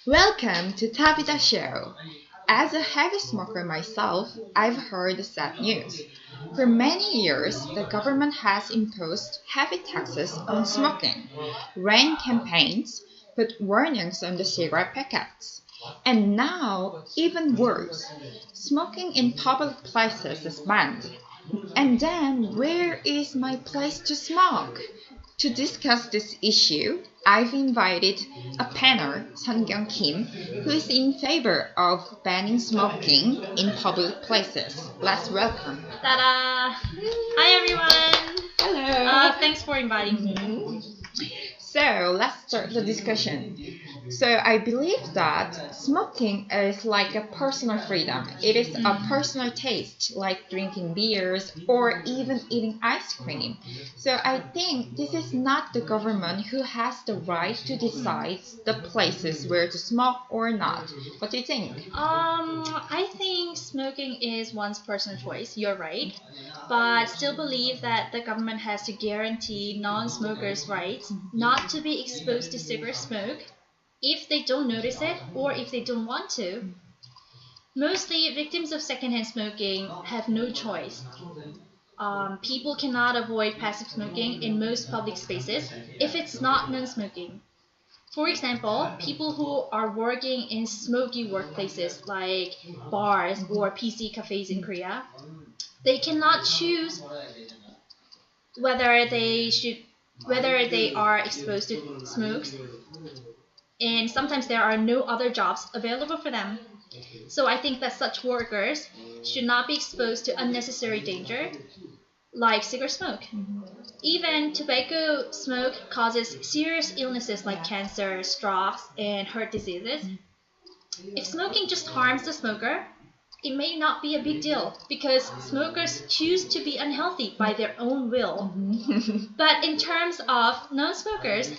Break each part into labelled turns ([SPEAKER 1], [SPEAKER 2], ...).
[SPEAKER 1] Welcome to Dabida Show. As a heavy smoker myself, I've heard the sad news. For many years, the government has imposed heavy taxes on smoking, ran campaigns, put warnings on the cigarette packets. And now, even worse, smoking in public places is banned. And then, where is my place to smoke? To discuss this issue, I've invited a panel, Sungyung who is in favor of banning smoking in public places. Let's welcome.
[SPEAKER 2] Ta-da! Hi everyone!
[SPEAKER 1] Hello.
[SPEAKER 2] Thanks for inviting me.
[SPEAKER 1] So let's start the discussion. So I believe that smoking is like a personal freedom. It is a personal taste, like drinking beers or even eating ice cream. So I think this is not the government who has the right to decide the places where to smoke or not. What do you think?
[SPEAKER 2] I think smoking is one's personal choice. You're right, but still believe that the government has to guarantee non-smokers' rights not to be exposed to cigarette smoke if they don't notice it or if they don't want to. Mostly, victims of secondhand smoking have no choice. People cannot avoid passive smoking in most public spaces if it's not non-smoking. For example, people who are working in smoky workplaces like bars or PC cafes in Korea, they cannot choose whether they are exposed to smokes, and sometimes there are no other jobs available for them. So I think that such workers should not be exposed to unnecessary danger like cigarette smoke. Even tobacco smoke causes serious illnesses like cancer, strokes, and heart diseases. If smoking just harms the smoker, it may not be a big deal because smokers choose to be unhealthy by their own will. But in terms of non-smokers,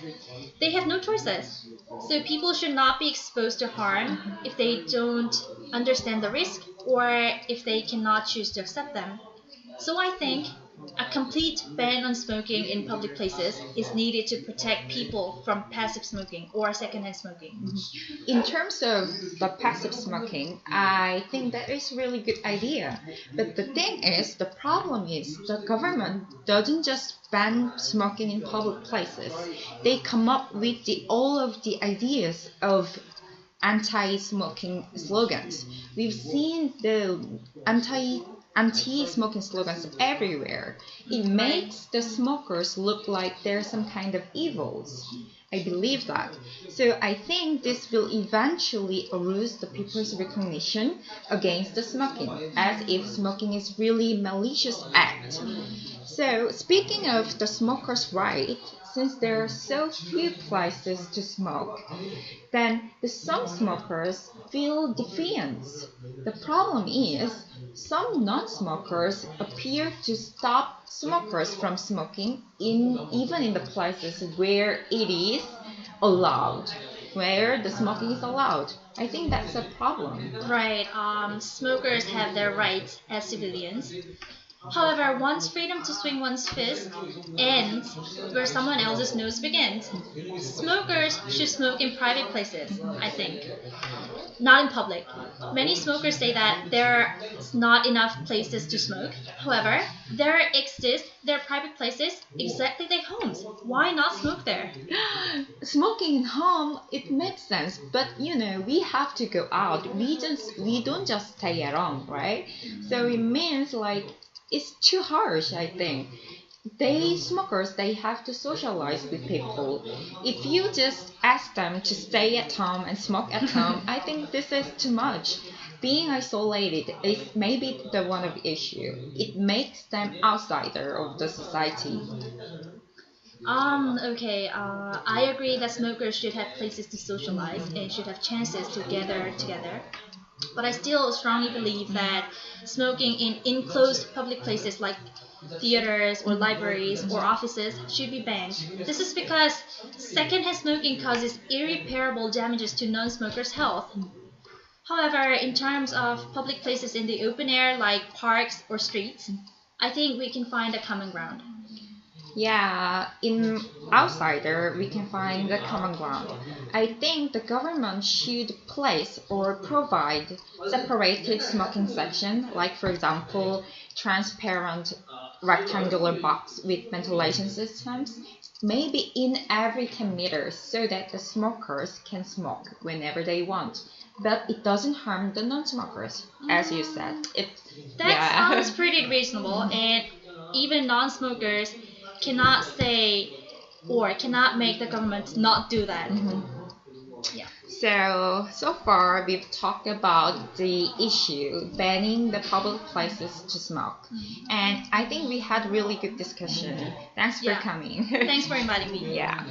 [SPEAKER 2] they have no choices. So people should not be exposed to harm if they don't understand the risk or if they cannot choose to accept them. So I think a complete ban on smoking in public places is needed to protect people from passive smoking or secondhand smoking.
[SPEAKER 1] In terms of the passive smoking, I think that is a really good idea. But the thing is, the problem is the government doesn't just ban smoking in public places. They come up with all of the ideas of anti-smoking slogans. We've seen the anti-smoking slogans everywhere. It makes the smokers look like they're some kind of evils. I believe that. So I think this will eventually erode the people's recognition against the smoking, as if smoking is really malicious act. So speaking of the smokers' right, since there are so few places to smoke, then some smokers feel defiance. The problem is some non-smokers appear to stop smokers from smoking even in the places where it is allowed, where the smoking is allowed. I think that's a problem.
[SPEAKER 2] Right, smokers have their rights as civilians. However, one's freedom to swing one's fist ends where someone else's nose begins. Smokers should smoke in private places, I think, not in public. Many smokers say that there's not enough places to smoke. However, there are private places exactly like homes. Why not smoke there?
[SPEAKER 1] Smoking in home, it makes sense, but we have to go out. We don't just stay at home, right? So it means like it's too harsh, I think. Smokers, they have to socialize with people. If you just ask them to stay at home and smoke at home, I think this is too much. Being isolated is maybe the one of the issue. It makes them outsider of the society.
[SPEAKER 2] Okay, I agree that smokers should have places to socialize and should have chances to gather together. But I still strongly believe that smoking in enclosed public places like theaters or libraries or offices should be banned. This is because secondhand smoking causes irreparable damages to non-smokers' health. However, in terms of public places in the open air like parks or streets, I think we can find a common ground.
[SPEAKER 1] Yeah, in outsider, we can find the common ground. I think the government should place or provide separated smoking section, like for example, transparent rectangular box with ventilation systems, maybe in every 10 meters, so that the smokers can smoke whenever they want. But it doesn't harm the non-smokers, as you said.
[SPEAKER 2] That sounds pretty reasonable, and even non-smokers cannot say or cannot make the government not do that. Yeah.
[SPEAKER 1] So far we've talked about the issue banning the public places to smoke, and I think we had really good discussion. Thanks for
[SPEAKER 2] Yeah.
[SPEAKER 1] coming.
[SPEAKER 2] Thanks for inviting me.
[SPEAKER 1] Yeah.